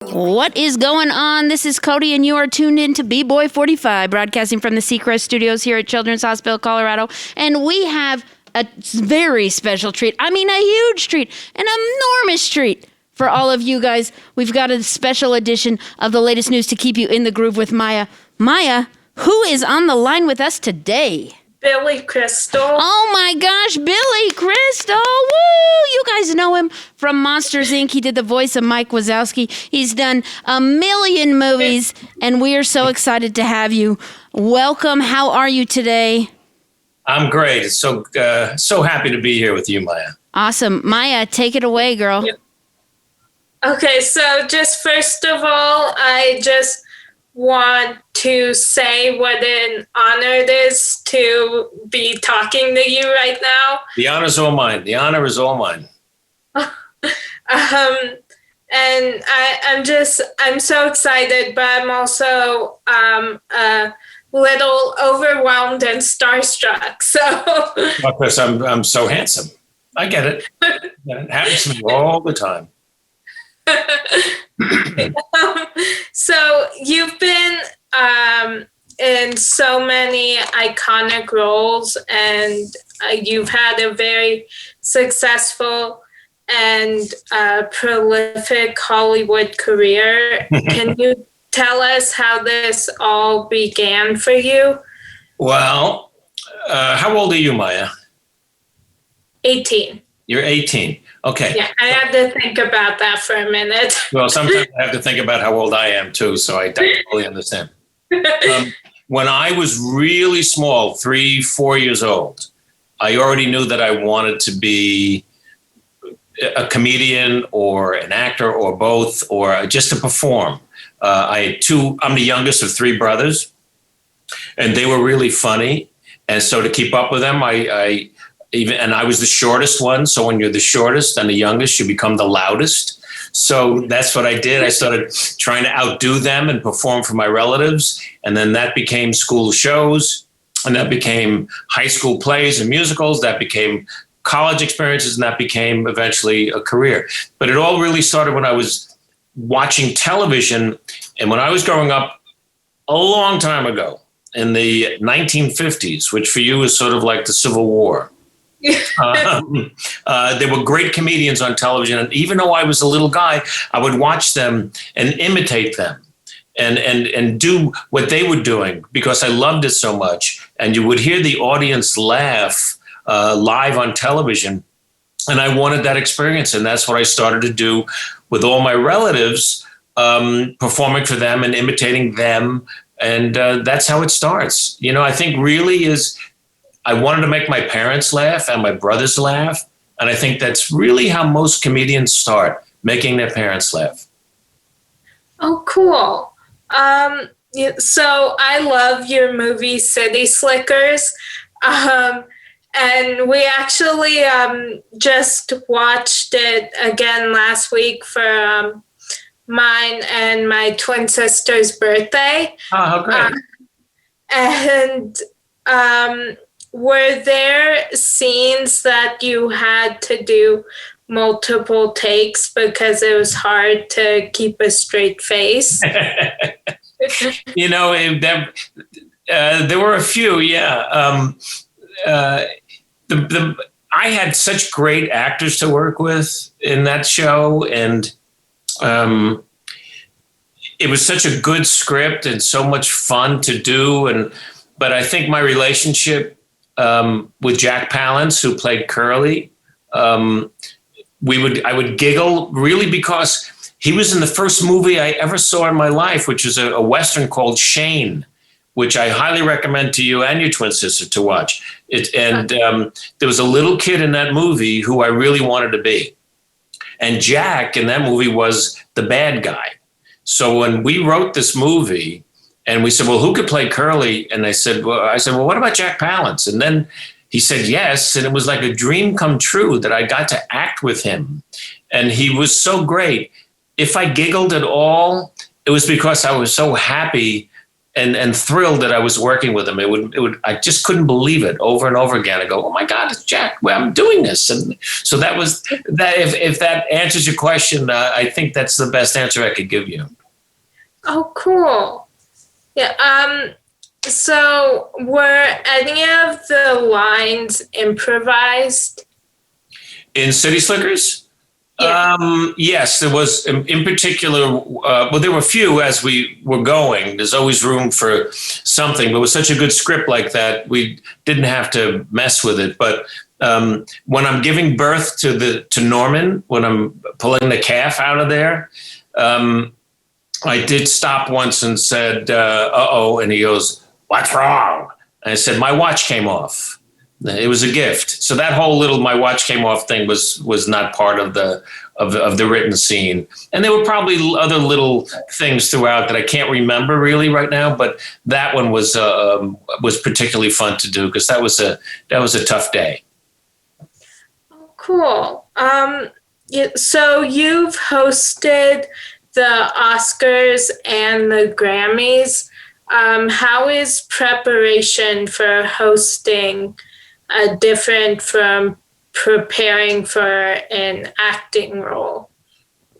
What is going on? This is Cody, and you are tuned in to B-Boy 45, broadcasting from the Seacrest Studios here at Children's Hospital, Colorado. And we have a very special treat. I mean, a huge treat, an enormous treat for all of you guys. We've got a special edition of the latest news to keep you in the groove with Maya. Maya, who is on the line with us today? Billy Crystal. Oh my gosh, Billy Crystal! Woo! You guys know him from Monsters, Inc. He did the voice of Mike Wazowski. He's done a million movies, and we are so excited to have you. Welcome. How are you today? I'm great. It's so happy to be here with you, Maya. Awesome. Maya, take it away, girl. Okay, so just first of all, I just want to say what an honor it is to be talking to you right now. The honor's all mine. The honor is all mine. And I'm so excited, but I'm also a little overwhelmed and starstruck. So Because I'm so handsome. I get it. It happens to me all the time. So you've been in so many iconic roles, and you've had a very successful and prolific Hollywood career. Can you tell us how this all began for you? Well, how old are you, Maya? 18. You're 18. Okay. Yeah, I had to think about that for a minute. Well, sometimes I have to think about how old I am, too, so I totally understand. When I was really small, 3-4 years old, I already knew that I wanted to be a comedian or an actor or both, or just to perform. I'm the youngest of 3 brothers, and they were really funny. And so to keep up with them, I was the shortest one. So when you're the shortest and the youngest, you become the loudest. So that's what I did. I started trying to outdo them and perform for my relatives. And then that became school shows, and that became high school plays and musicals. That became college experiences, and that became eventually a career. But it all really started when I was watching television. And when I was growing up a long time ago in the 1950s, which for you is sort of like the Civil War. There were great comedians on television, and even though I was a little guy, I would watch them and imitate them and do what they were doing because I loved it so much. And you would hear the audience laugh live on television, and I wanted that experience, and that's what I started to do with all my relatives, performing for them and imitating them, and that's how it starts. You know, I think really is. I wanted to make my parents laugh and my brothers laugh. And I think that's really how most comedians start, making their parents laugh. Oh, cool. So I love your movie City Slickers. And we actually just watched it again last week for mine and my twin sister's birthday. Oh, how great. Were there scenes that you had to do multiple takes because it was hard to keep a straight face? You know, there were a few, yeah. I had such great actors to work with in that show, and it was such a good script and so much fun to do. But I think my relationship with Jack Palance, who played Curly, I would giggle really because he was in the first movie I ever saw in my life, which is a Western called Shane, which I highly recommend to you and your twin sister to watch. There was a little kid in that movie who I really wanted to be. And Jack in that movie was the bad guy. So when we wrote this movie, and we said, well, who could play Curly? And I said, well, what about Jack Palance? And then he said yes. And it was like a dream come true that I got to act with him. And he was so great. If I giggled at all, it was because I was so happy and thrilled that I was working with him. It would I just couldn't believe it over and over again. I go, oh my God, it's Jack. Well, I'm doing this. And so that was that. If that answers your question, I think that's the best answer I could give you. Oh, cool. Yeah. So were any of the lines improvised? In City Slickers? Yeah. Yes, there was in particular, well, there were a few as we were going. There's always room for something, but with such a good script like that, we didn't have to mess with it. But when I'm giving birth to Norman, when I'm pulling the calf out of there, I did stop once and said, uh-oh, and he goes, what's wrong? And I said, my watch came off. It was a gift. So that whole little "my watch came off" thing was not part of the written scene. And there were probably other little things throughout that I can't remember really right now. But that one was particularly fun to do because that was a tough day. Oh, cool. So you've hosted the Oscars and the Grammys. How is preparation for hosting different from preparing for an acting role?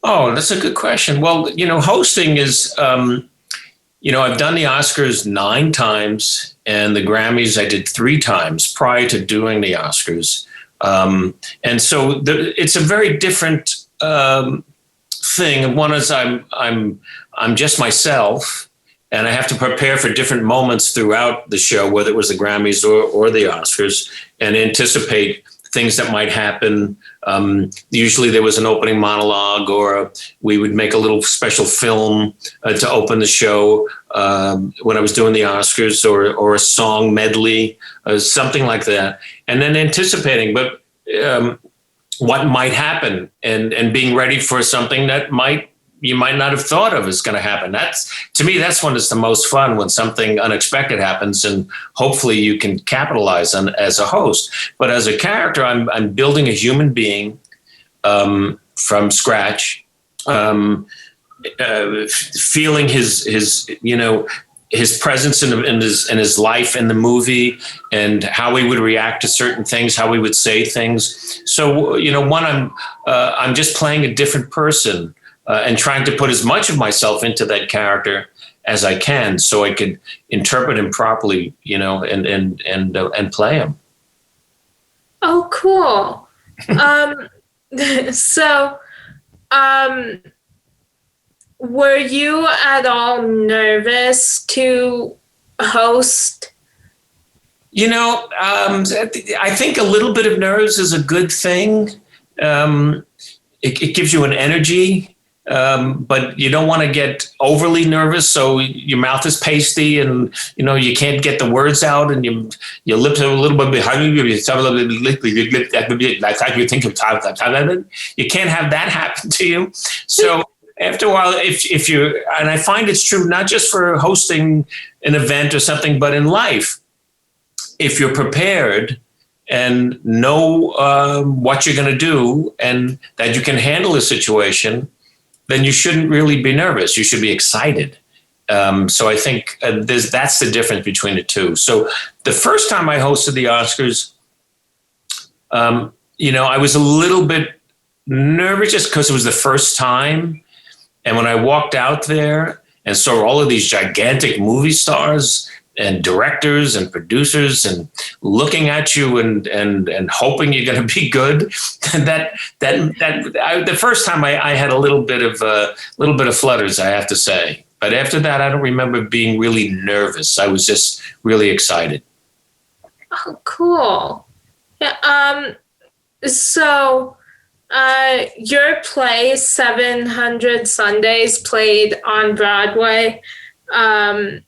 Oh, that's a good question. Well, hosting is, I've done the Oscars 9 times and the Grammys I did 3 times prior to doing the Oscars. And so it's a very different thing. One is I'm just myself. And I have to prepare for different moments throughout the show, whether it was the Grammys or the Oscars, and anticipate things that might happen. Usually there was an opening monologue, or we would make a little special film to open the show when I was doing the Oscars, or a song medley, something like that. And then anticipating, but what might happen and being ready for something that you might not have thought of is going to happen. To me, that's when it's the most fun, when something unexpected happens and hopefully you can capitalize on as a host. But as a character, I'm building a human being from scratch, feeling his presence in his life in the movie, and how he would react to certain things, how he would say things. So, I'm just playing a different person. And trying to put as much of myself into that character as I can, so I could interpret him properly, and play him. Oh, cool. Were you at all nervous to host? I think a little bit of nerves is a good thing. It gives you an energy. But you don't want to get overly nervous, so your mouth is pasty, and you can't get the words out, and your lips are a little bit behind you. You can't have that happen to you. So after a while, if you, and I find it's true not just for hosting an event or something, but in life, if you're prepared and know what you're going to do and that you can handle a situation, then you shouldn't really be nervous. You should be excited. So I think that's the difference between the two. So the first time I hosted the Oscars, I was a little bit nervous just because it was the first time. And when I walked out there and saw all of these gigantic movie stars and directors and producers and looking at you and hoping you're going to be good, the first time I had a little bit of flutters, I have to say. But after that, I don't remember being really nervous. I was just really excited. Oh, cool. Yeah. So your play, 700 Sundays, played on Broadway, and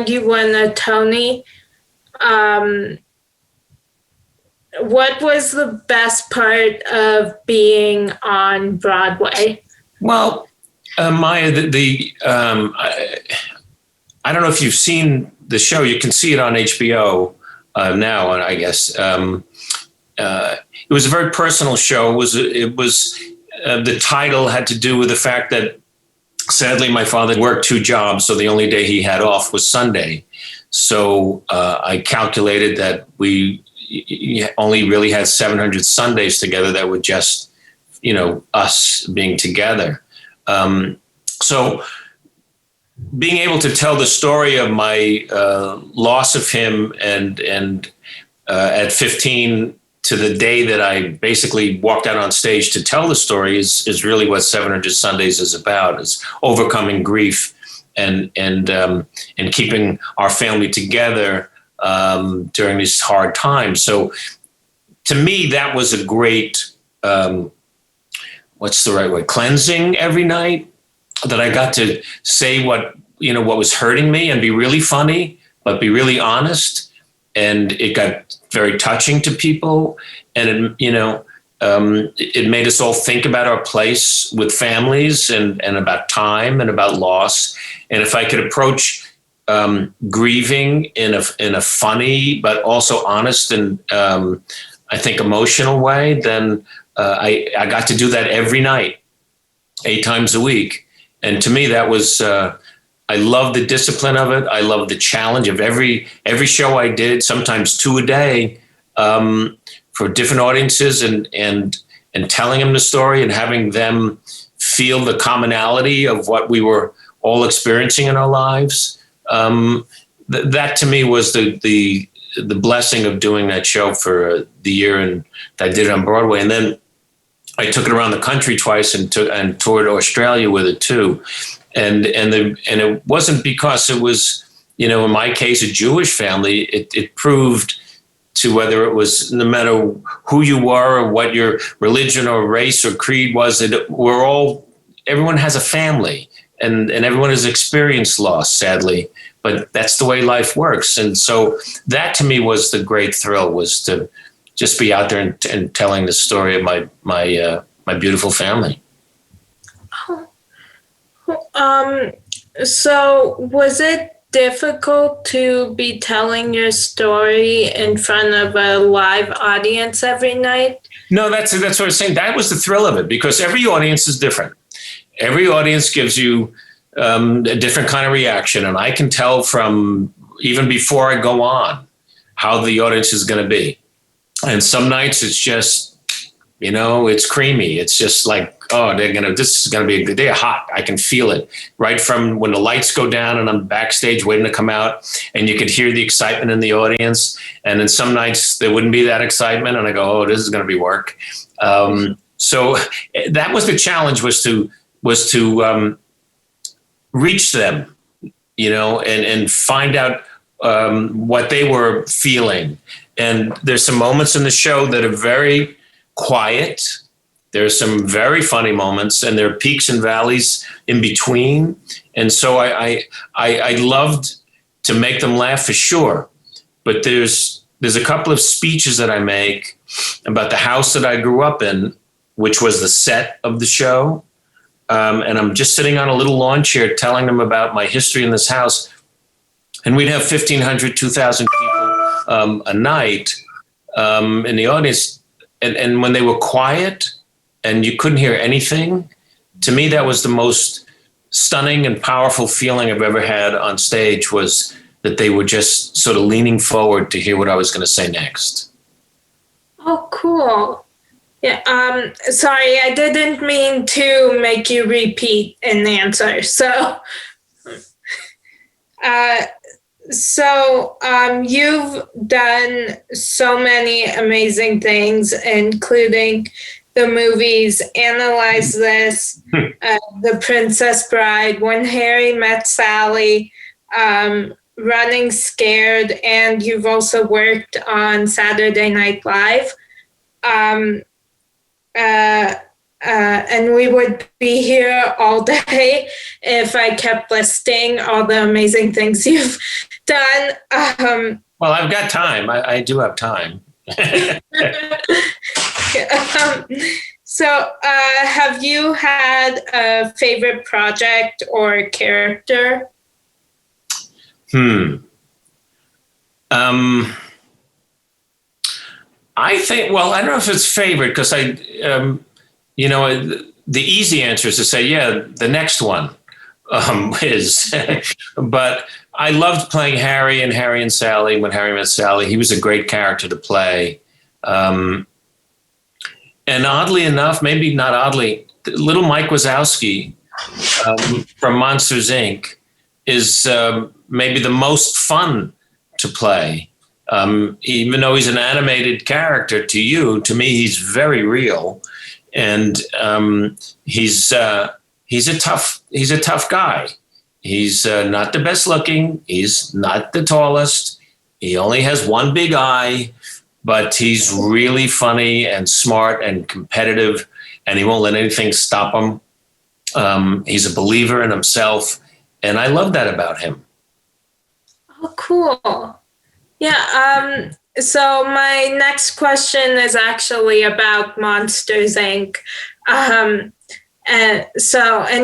you won a Tony. What was the best part of being on Broadway? Well, Maya, I don't know if you've seen the show. You can see it on HBO now, I guess. It was a very personal show. It was the title had to do with the fact that sadly, my father worked 2 jobs, so the only day he had off was Sunday. So I calculated that we only really had 700 Sundays together that were just, us being together. So being able to tell the story of my loss of him and at 15 to the day that I basically walked out on stage to tell the story is really what 700 Sundays is about, is overcoming grief and keeping our family together during these hard times. So to me, that was a great, what's the right word? Cleansing every night, that I got to say what was hurting me and be really funny, but be really honest. And it got very touching to people. And it made us all think about our place with families and about time and about loss. And if I could approach grieving in a funny, but also honest and I think emotional way, then I got to do that every night, 8 times a week. And to me, that was, I love the discipline of it. I love the challenge of every show I did, sometimes 2 a day, for different audiences and telling them the story and having them feel the commonality of what we were all experiencing in our lives. That to me was the blessing of doing that show for the year and I did it on Broadway. And then I took it around the country twice and toured Australia with it too. And it wasn't because it was, in my case, a Jewish family. It proved to whether it was, no matter who you were or what your religion or race or creed was, that everyone has a family and everyone has experienced loss, sadly, but that's the way life works. And so that to me was the great thrill, was to just be out there and telling the story of my beautiful family. So was it difficult to be telling your story in front of a live audience every night? No, that's what I was saying. That was the thrill of it, because every audience is different. Every audience gives you a different kind of reaction. And I can tell from even before I go on how the audience is going to be. And some nights it's just, it's creamy. It's just like, this is going to be a good day. Hot. I can feel it right from when the lights go down and I'm backstage waiting to come out, and you could hear the excitement in the audience. And then some nights there wouldn't be that excitement. And I go, oh, this is going to be work. So that was the challenge, was to reach them, and find out what they were feeling. And there's some moments in the show that are very quiet. There's some very funny moments, and there are peaks and valleys in between. And so I loved to make them laugh for sure. But there's a couple of speeches that I make about the house that I grew up in, which was the set of the show. And I'm just sitting on a little lawn chair telling them about my history in this house. And we'd have 1,500, 2,000 people a night in the audience. And when they were quiet and you couldn't hear anything, to me, that was the most stunning and powerful feeling I've ever had on stage, was that they were just sort of leaning forward to hear what I was going to say next. Oh, cool. Yeah. Sorry, I didn't mean to make you repeat an answer. So, you've done so many amazing things, including the movies Analyze This, The Princess Bride, When Harry Met Sally, Running Scared, and you've also worked on Saturday Night Live. And we would be here all day if I kept listing all the amazing things you've done. Well, I've got time. I do have time. So have you had a favorite project or character? I think, well, I don't know if it's favorite, because the easy answer is to say, yeah, the next one. is. But I loved playing Harry and Sally when Harry Met Sally. He was a great character to play. And oddly enough, maybe not oddly, little Mike Wazowski from Monsters, Inc. is maybe the most fun to play. Even though he's an animated character to you, to me, he's very real. And he's a tough guy. He's not the best looking. He's not the tallest. He only has one big eye, but he's really funny and smart and competitive, and he won't let anything stop him. He's a believer in himself, and I love that about him. Oh, cool. Yeah. So my next question is actually about Monsters, Inc. And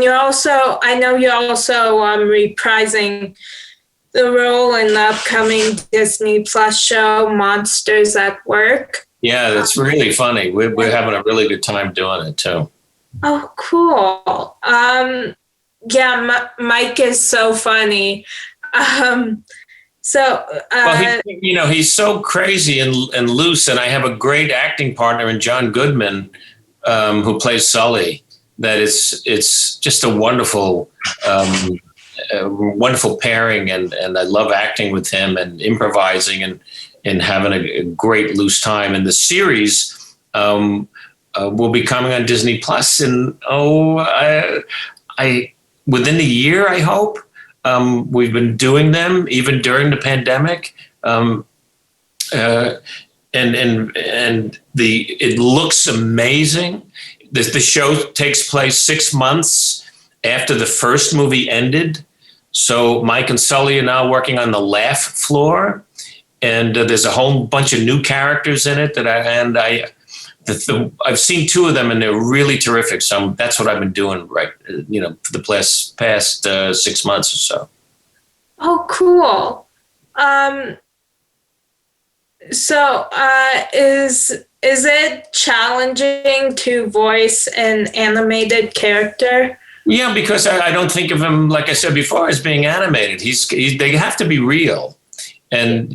you're also, I know you're also reprising the role in the upcoming Disney Plus show, Monsters at Work. Yeah, that's really funny. We're having a really good time doing it too. Oh, cool. Mike is so funny. Well, he's so crazy and loose, and I have a great acting partner in John Goodman, who plays Sully. That it's just a wonderful pairing, and I love acting with him and improvising and having a great loose time. And the series will be coming on Disney Plus, and I within the year, I hope. We've been doing them even during the pandemic, and it looks amazing. The show takes place 6 months after the first movie ended. So Mike and Sully are now working on the laugh floor, and there's a whole bunch of new characters in it I've seen 2 of them, and they're really terrific. So that's what I've been doing for the past 6 months or so. Oh, cool. Is it challenging to voice an animated character? Yeah, because I don't think of him, like I said before, as being animated. They have to be real, and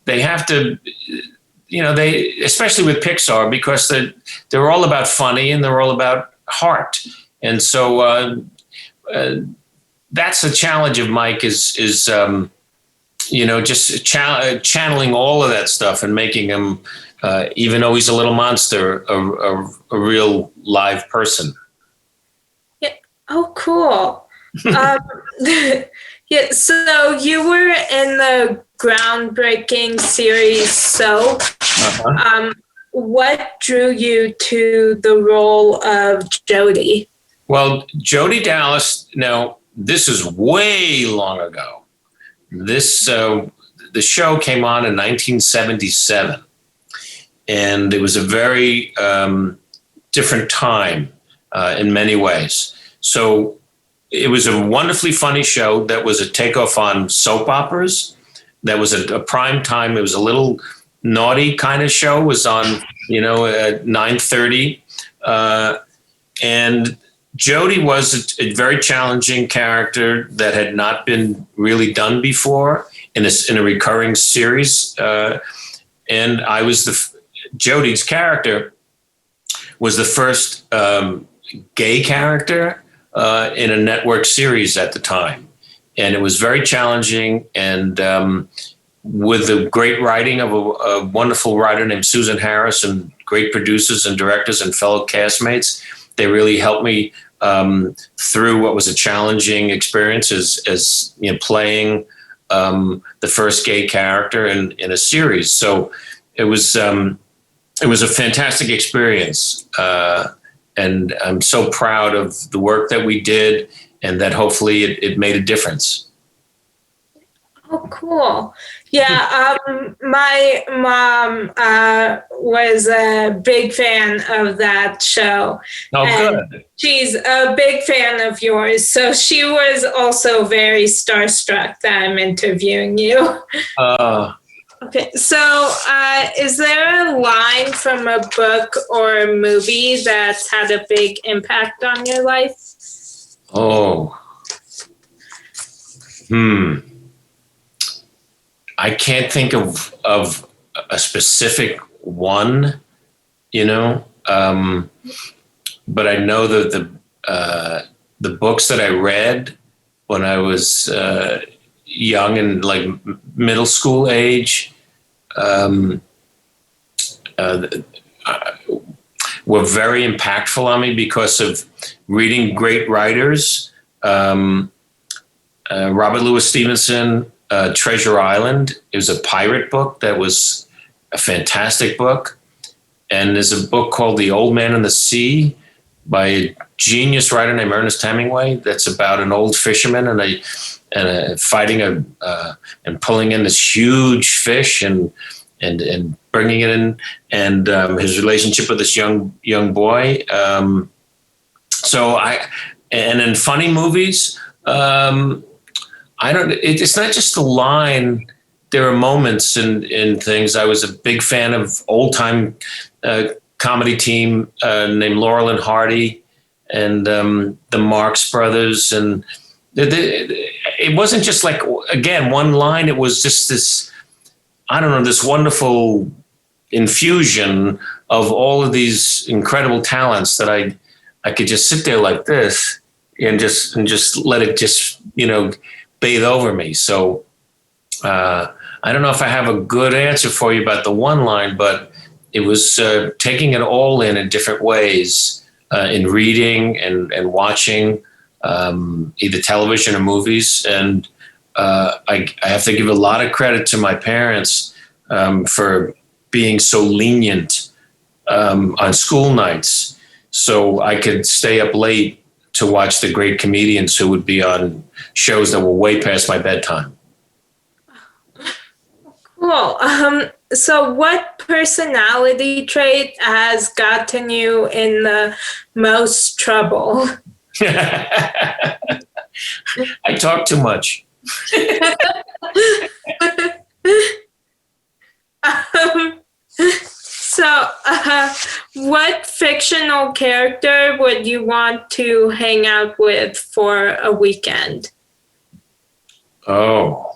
they have to. They, especially with Pixar, because they're all about funny and they're all about heart. And so that's the challenge of Mike is just channeling all of that stuff and making him, even though he's a little monster, a real live person. Yeah. Oh, cool. Yeah. So you were in the groundbreaking series Soap. Uh-huh. What drew you to the role of Jody? Well, Jody Dallas. Now, this is way long ago. The show came on in 1977, and it was a very different time in many ways. So it was a wonderfully funny show that was a takeoff on soap operas. That was a prime time. It was a little naughty kind of show. It was on, at 9:30. And Jody was a very challenging character that had not been really done before in a recurring series. And I was Jody's character was the first gay character in a network series at the time. And it was very challenging. And with the great writing of a wonderful writer named Susan Harris and great producers and directors and fellow castmates, they really helped me through what was a challenging experience as playing the first gay character in a series. So it was a fantastic experience. And I'm so proud of the work that we did, and that hopefully it made a difference. Oh, cool. Yeah, my mom was a big fan of that show. Oh, good. She's a big fan of yours. So she was also very starstruck that I'm interviewing you. Okay, so is there a line from a book or a movie that's had a big impact on your life? Oh, hmm. I can't think of a specific one, you know, but I know that the books that I read when I was young and like middle school age uh, were very impactful on me because of reading great writers. Robert Louis Stevenson, Treasure Island. It was a pirate book that was a fantastic book. And there's a book called The Old Man and the Sea by a genius writer named Ernest Hemingway. That's about an old fisherman and fighting and pulling in this huge fish and bringing it in, and his relationship with this young boy. And in funny movies, it's not just the line. There are moments in things. I was a big fan of old time comedy team named Laurel and Hardy and the Marx Brothers. And it wasn't just like, again, one line. It was just this, I don't know, this wonderful infusion of all of these incredible talents that I could just sit there like this and just let it just, bathe over me. So I don't know if I have a good answer for you about the one line, but it was taking it all in different ways in reading and watching either television or movies. And I have to give a lot of credit to my parents for being so lenient on school nights, so I could stay up late to watch the great comedians who would be on shows that were way past my bedtime. Cool. So what personality trait has gotten you in the most trouble? I talk too much. What fictional character would you want to hang out with for a weekend? Oh.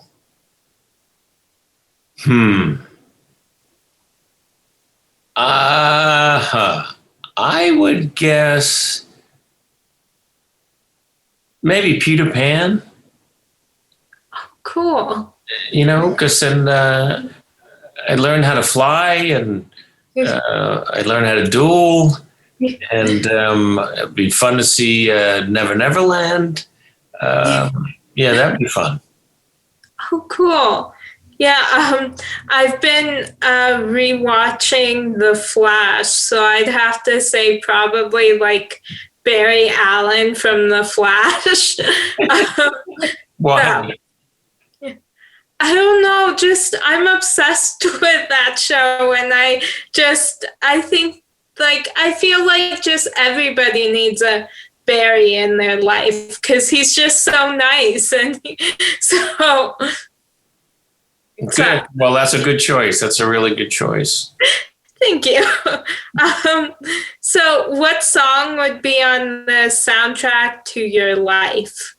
I would guess maybe Peter Pan. Cool. Because then I learned how to fly and I learned how to duel, and it'd be fun to see Never Never Land. Yeah, that'd be fun. Oh, cool. Yeah, I've been rewatching The Flash, so I'd have to say probably like Barry Allen from The Flash. Why? I don't know, just I'm obsessed with that show, and I think like I feel like just everybody needs a Barry in their life because he's just so nice, and so. Good. Well, that's a good choice. That's a really good choice. Thank you. So what song would be on the soundtrack to your life?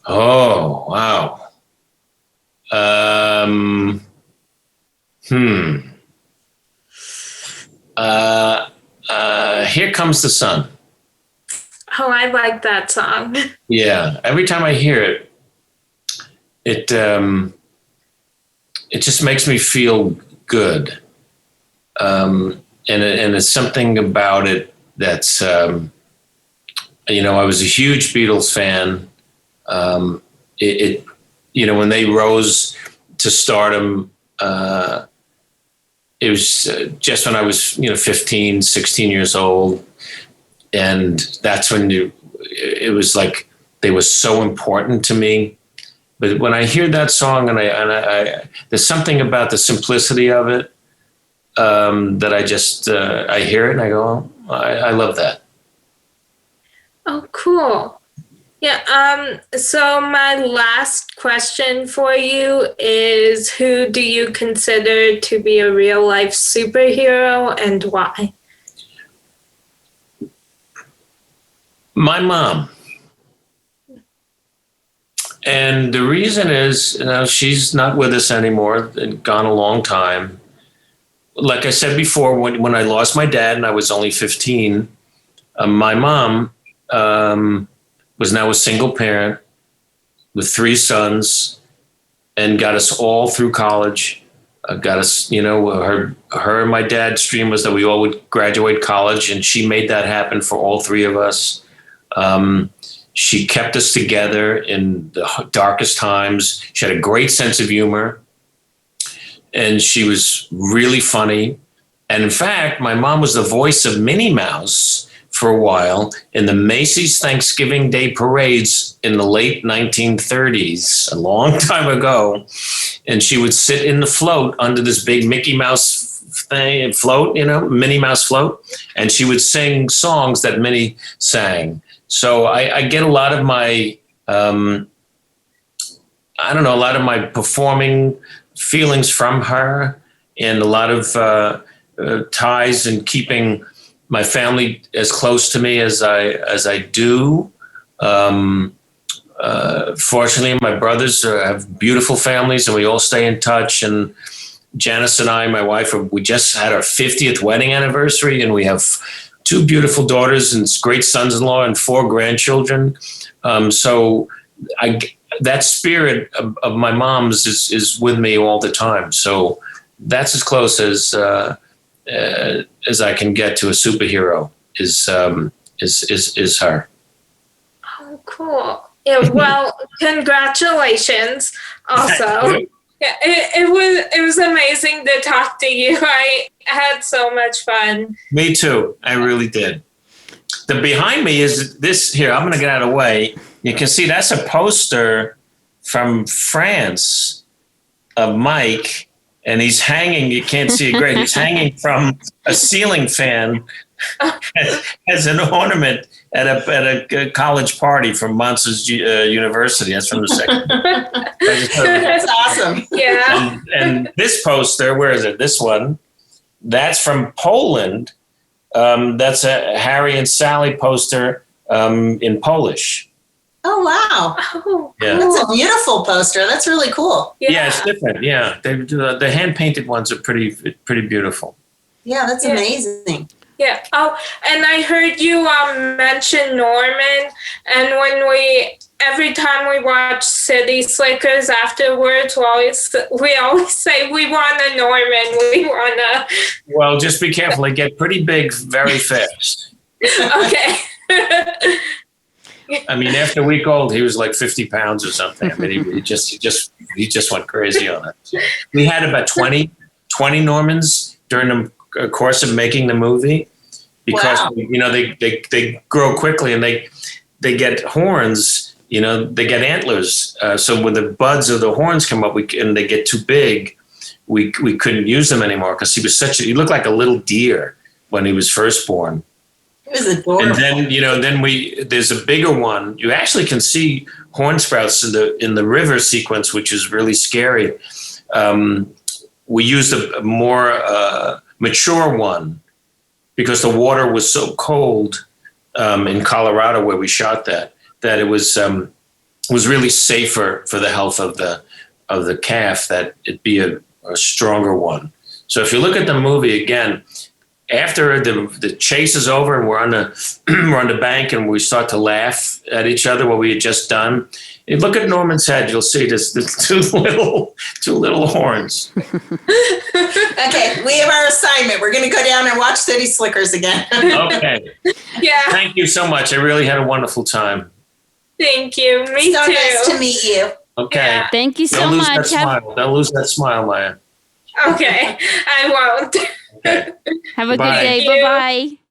Oh, wow. Here Comes the Sun. Oh, I like that song. Yeah. Every time I hear it, it just makes me feel good. And it's something about it that's, I was a huge Beatles fan. When they rose to stardom, it was just when I was, 15, 16 years old. And that's when it was like, they were so important to me. But when I hear that song and I there's something about the simplicity of it that I just, I hear it and I go, oh, I love that. Oh, cool. Yeah. So my last question for you is, who do you consider to be a real life superhero and why? My mom. And the reason is, she's not with us anymore, and gone a long time. Like I said before, when I lost my dad and I was only 15, my mom was now a single parent with 3 sons and got us all through college. Got us, her and my dad's dream was that we all would graduate college, and she made that happen for all 3 of us. She kept us together in the darkest times. She had a great sense of humor, and she was really funny. And in fact, my mom was the voice of Minnie Mouse for a while in the Macy's Thanksgiving Day parades in the late 1930s, a long time ago. And she would sit in the float under this big Mickey Mouse float, Minnie Mouse float, and she would sing songs that Minnie sang. So I get a lot of my, a lot of my performing feelings from her, and a lot of ties in keeping my family as close to me as I do. Fortunately, my brothers have beautiful families, and we all stay in touch. And Janice and I, my wife, we just had our 50th wedding anniversary, and we have 2 beautiful daughters and great sons-in-law and 4 grandchildren. So that spirit of my mom's is with me all the time. So that's as close as I can get to a superhero is her. Oh, cool. Yeah, well, congratulations also. Yeah, it was amazing to talk to you. I had so much fun. Me too. I really did. The behind me is this here. I'm going to get out of the way. You can see that's a poster from France of Mike, and he's hanging. You can't see it great. He's hanging from a ceiling fan as an ornament at a college party from Monsters University. That's from the second. That's awesome. Yeah. And this poster, where is it? This one, that's from Poland. That's a Harry and Sally poster in Polish. Oh, wow. Oh, Yeah. That's a beautiful poster. That's really cool. Yeah, it's different. Yeah, the hand painted ones are pretty beautiful. Yeah, that's Yeah. amazing. Yeah. Oh, and I heard you mention Norman, and every time we watch City Slickers afterwards, we always say we want a Norman. We want a. Well, just be careful. They get pretty big very fast. Okay. I mean, after a week old, he was like 50 pounds or something. I mean, he just went crazy on it. We had about 20 Normans during the course of making the movie, because Wow. they grow quickly, and they get horns. They get antlers. So when the buds of the horns come up, and they get too big, we couldn't use them anymore, because he looked like a little deer when he was first born. It was adorable. And then there's a bigger one. You actually can see horn sprouts in the river sequence, which is really scary. We used a more mature one, because the water was so cold in Colorado where we shot that it was really safer for the health of the calf that it be a stronger one. So if you look at the movie again, after the chase is over and we're on the bank and we start to laugh at each other, what we had just done, you look at Norman's head, you'll see there's two little horns. Okay, we have our assignment. We're going to go down and watch City Slickers again. Okay. Yeah. Thank you so much. I really had a wonderful time. Thank you. Me So too. nice to meet you. Okay. Yeah. Thank you so Don't lose that much. smile. Don't lose that smile, Maya. Okay. I won't. Okay. Have a Bye. good day. Thank you. Bye bye.